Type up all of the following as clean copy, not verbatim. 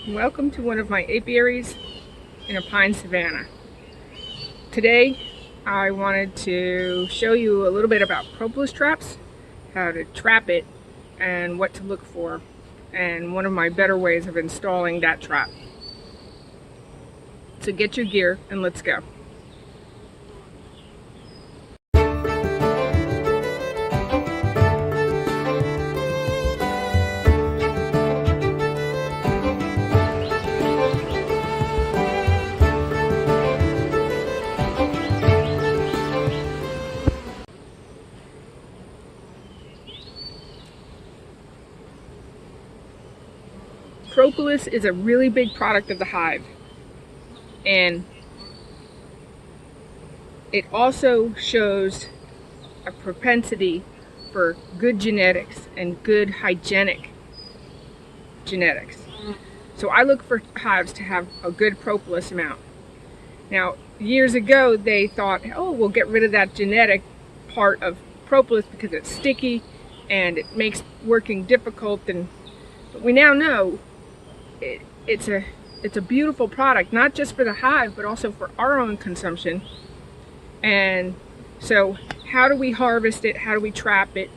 Welcome to one of my apiaries in a pine savanna. Today I wanted to show you a little bit about propolis traps, how to trap it, and what to look for, and one of my better ways of installing that trap. So get your gear and let's go. Propolis is a really big product of the hive, and it also shows a propensity for good genetics and good hygienic genetics. So I look for hives to have a good propolis amount. Now, years ago they thought, oh, we'll get rid of that genetic part of propolis because it's sticky and it makes working difficult, but we now know it's a beautiful product, not just for the hive but also for our own consumption. And so how do we harvest it, how do we trap it,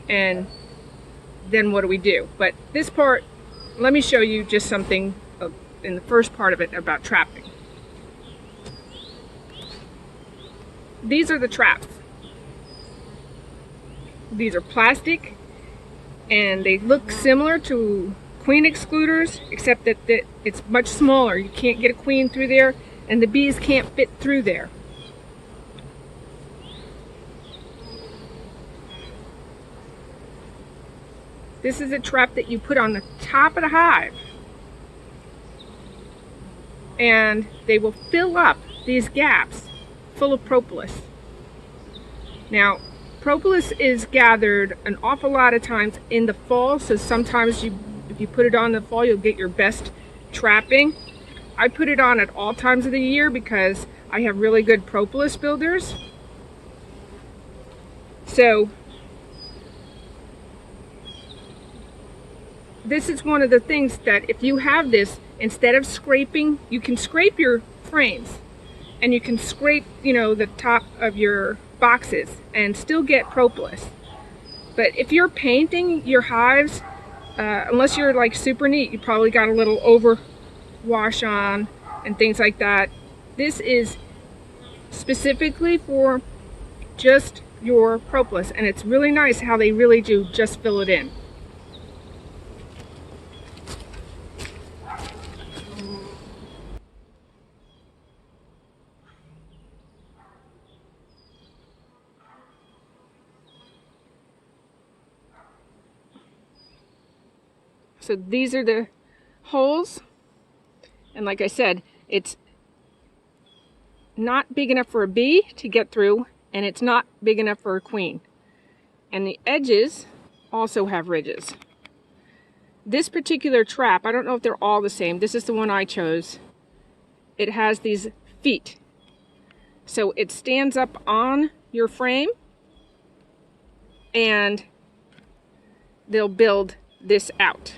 and then what do we do? But this part, let me show you just something in the first part of it about trapping. These are the traps. These are plastic and they look similar to queen excluders, except that it's much smaller. You can't get a queen through there, and the bees can't fit through there. This is a trap that you put on the top of the hive, and they will fill up these gaps full of propolis. Now, propolis is gathered an awful lot of times in the fall, so sometimes if you put it on in the fall, you'll get your best trapping. I put it on at all times of the year because I have really good propolis builders. So this is one of the things that if you have this, instead of scraping, you can scrape your frames and you can scrape, the top of your boxes and still get propolis. But if you're painting your hives, unless you're like super neat, you probably got a little overwash on and things like that. This is specifically for just your propolis, and it's really nice how they really do just fill it in. So these are the holes, and like I said, it's not big enough for a bee to get through, and it's not big enough for a queen. And the edges also have ridges. This particular trap, I don't know if they're all the same, this is the one I chose. It has these feet. So it stands up on your frame, and they'll build this out.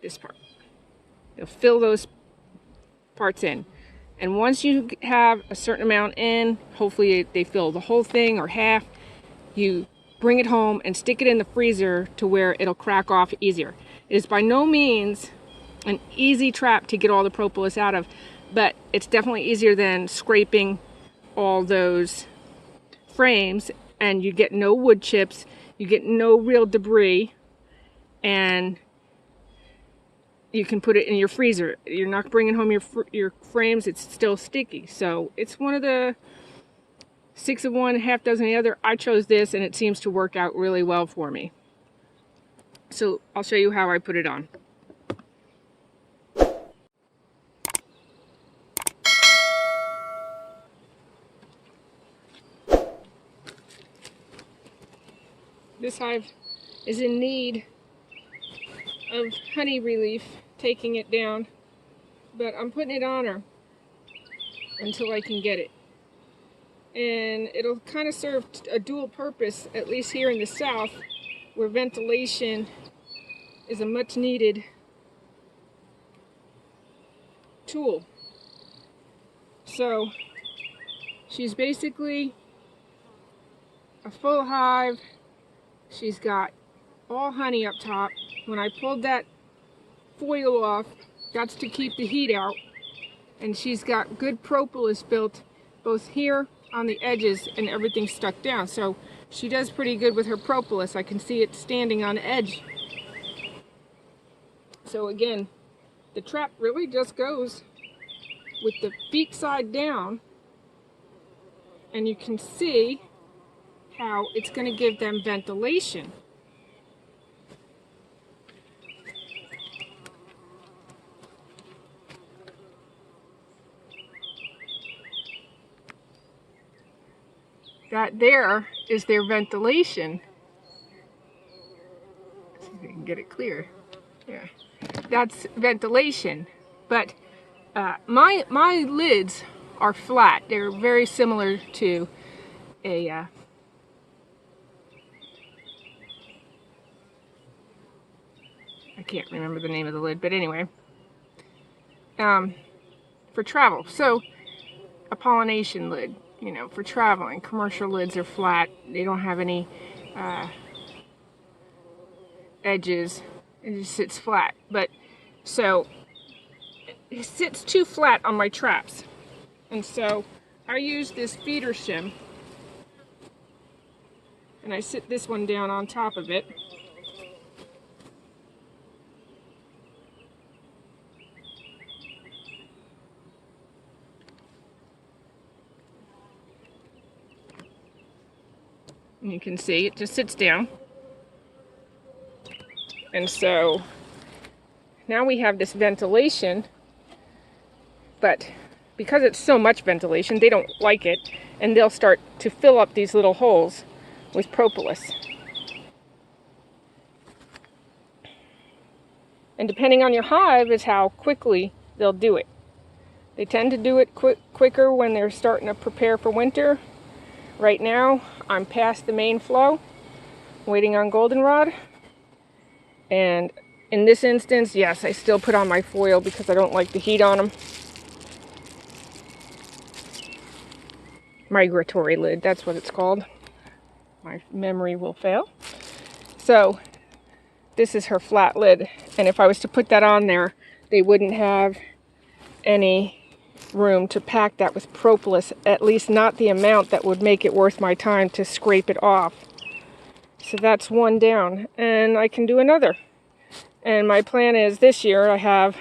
This part. You'll fill those parts in. And once you have a certain amount in, hopefully they fill the whole thing or half, you bring it home and stick it in the freezer to where it'll crack off easier. It is by no means an easy trap to get all the propolis out of, but it's definitely easier than scraping all those frames, and you get no wood chips, you get no real debris, and you can put it in your freezer. You're not bringing home your frames, it's still sticky. So it's one of the 6 of one, half dozen of the other. I chose this and it seems to work out really well for me. So I'll show you how I put it on. This hive is in need of honey relief, taking it down, but I'm putting it on her until I can get it. And it'll kind of serve a dual purpose, at least here in the south, where ventilation is a much needed tool. So she's basically a full hive. She's got all honey up top. When I pulled that foil off, that's to keep the heat out. And she's got good propolis built both here on the edges and everything stuck down. So she does pretty good with her propolis. I can see it standing on edge. So again, the trap really just goes with the feet side down, and you can see how it's going to give them ventilation. That there is their ventilation. Let's see if I can get it clear. Yeah, that's ventilation. But my lids are flat. They're very similar to a I can't remember the name of the lid, but anyway, for travel. So a pollination lid, you know, for traveling. Commercial lids are flat. They don't have any edges. It just sits flat. But so it sits too flat on my traps, and so I use this feeder shim, and I sit this one down on top of it. And you can see it just sits down. And so now we have this ventilation, but because it's so much ventilation, they don't like it, and they'll start to fill up these little holes with propolis. And depending on your hive is how quickly they'll do it. They tend to do it quicker when they're starting to prepare for winter. Right now, I'm past the main flow, waiting on goldenrod. And in this instance, yes, I still put on my foil because I don't like the heat on them. Migratory lid, that's what it's called. My memory will fail. So, this is her flat lid. And if I was to put that on there, they wouldn't have any room to pack that with propolis, at least not the amount that would make it worth my time to scrape it off. So that's one down, and I can do another. And my plan is this year I have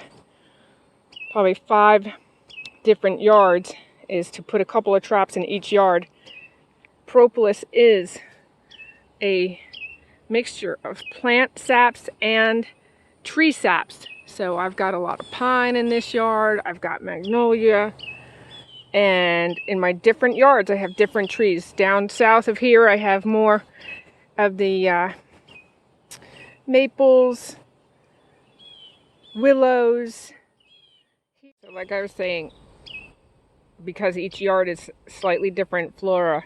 probably 5 different yards, is to put a couple of traps in each yard. Propolis is a mixture of plant saps and tree saps. So I've got a lot of pine in this yard, I've got magnolia, and in my different yards I have different trees. Down south of here I have more of the maples, willows. So like I was saying, because each yard is slightly different flora,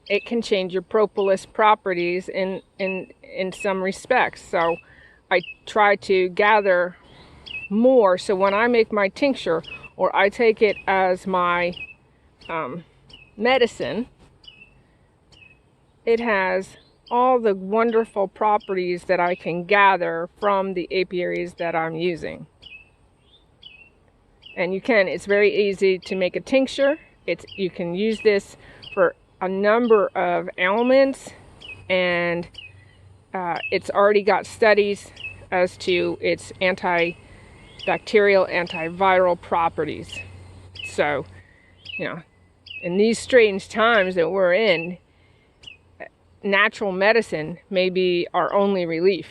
it can change your propolis properties in some respects. So I try to gather more, so when I make my tincture or I take it as my medicine, it has all the wonderful properties that I can gather from the apiaries that I'm using. And it's very easy to make a tincture. You can use this for a number of ailments, and it's already got studies as to its antibacterial, antiviral properties. So, you know, in these strange times that we're in, natural medicine may be our only relief.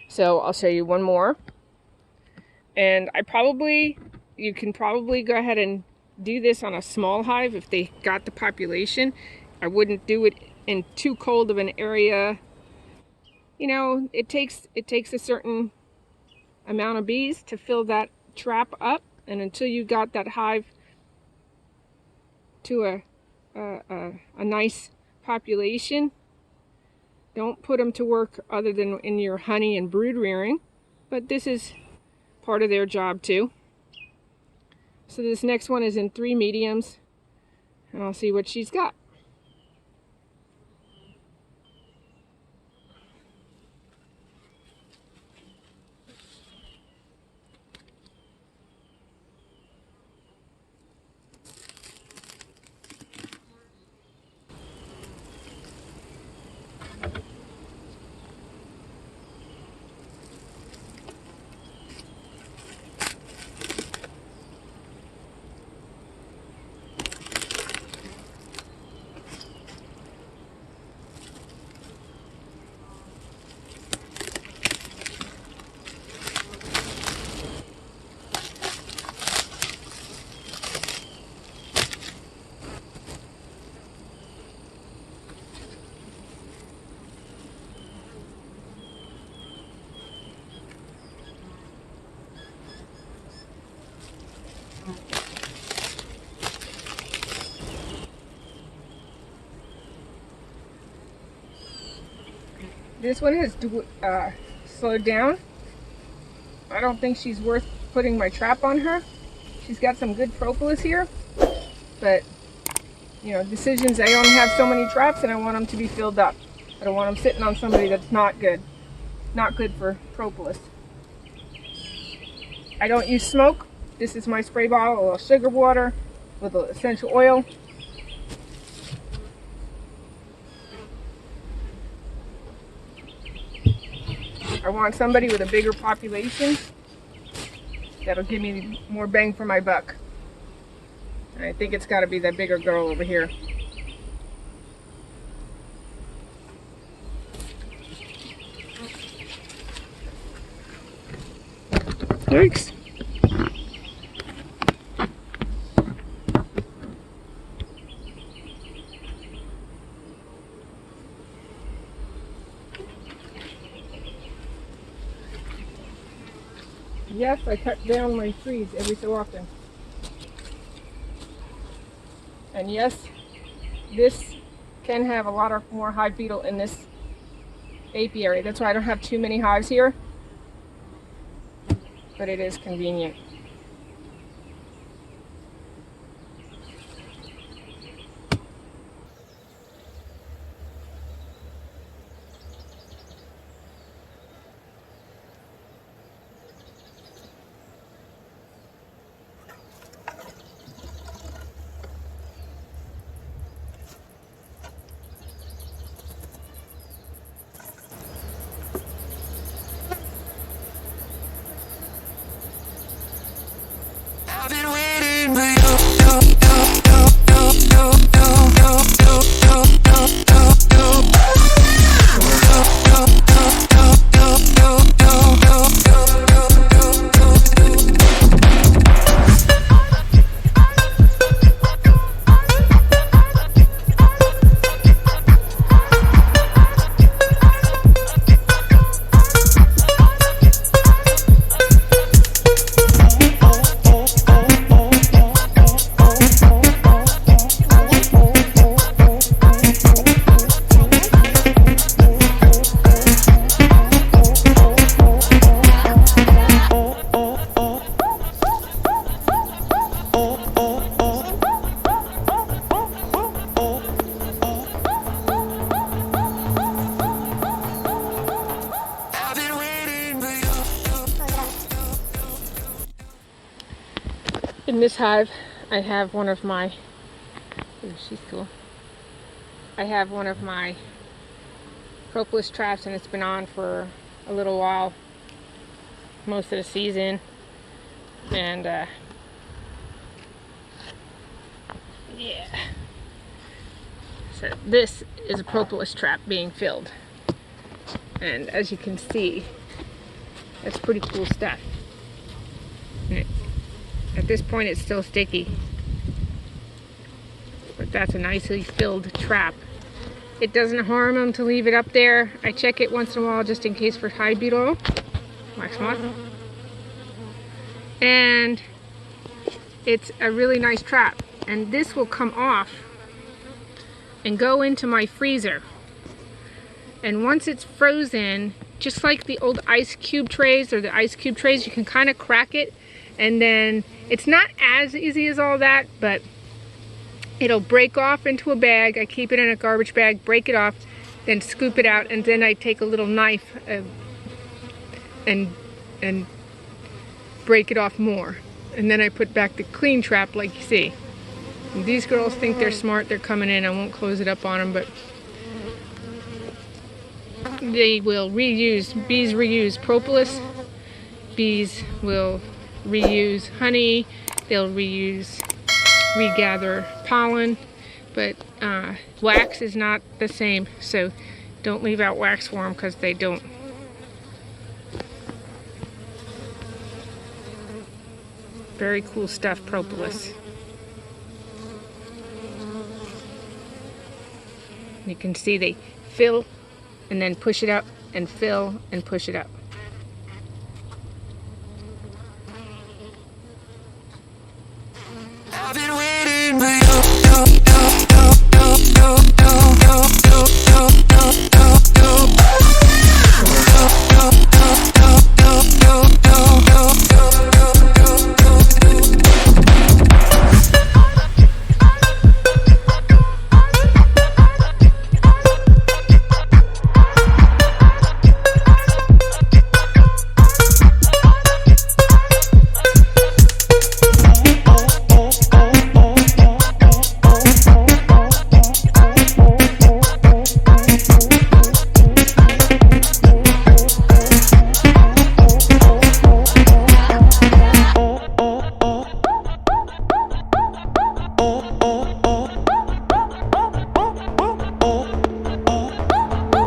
So I'll show you one more. And you can probably go ahead and do this on a small hive if they got the population. I wouldn't do it in too cold of an area. You know, it takes a certain amount of bees to fill that trap up, and until you got that hive to a nice population, don't put them to work other than in your honey and brood rearing. But this is part of their job too. So this next one is in 3 mediums, and I'll see what she's got. This one has slowed down. I don't think she's worth putting my trap on her. She's got some good propolis here, but you know, decisions, I only have so many traps and I want them to be filled up. I don't want them sitting on somebody that's not good. Not good for propolis. I don't use smoke. This is my spray bottle, a little sugar water with essential oil. I want somebody with a bigger population that'll give me more bang for my buck. And I think it's got to be that bigger girl over here. Thanks. Yes, I cut down my trees every so often. And yes, this can have a lot of more hive beetle in this apiary. That's why I don't have too many hives here. But it is convenient. In this hive, I have one of my, ooh, she's cool. I have one of my propolis traps, and it's been on for a little while, most of the season. And yeah. So this is a propolis trap being filled. And as you can see, that's pretty cool stuff. At this point it's still sticky, but that's a nicely filled trap. It doesn't harm them to leave it up there. I check it once in a while just in case for hive beetle, wax moth. And it's a really nice trap. And this will come off and go into my freezer. And once it's frozen, just like the old ice cube trays or the ice cube trays, you can kind of crack it, and then it's not as easy as all that, but it'll break off into a bag. I keep it in a garbage bag, break it off, then scoop it out, and then I take a little knife and break it off more. And then I put back the clean trap like you see. And these girls think they're smart, they're coming in. I won't close it up on them, but they will reuse. Bees reuse propolis. Bees will reuse honey. They'll regather pollen, but wax is not the same, so don't leave out wax for them because they don't. Very cool stuff, propolis. You can see they fill and then push it up and fill and push it up.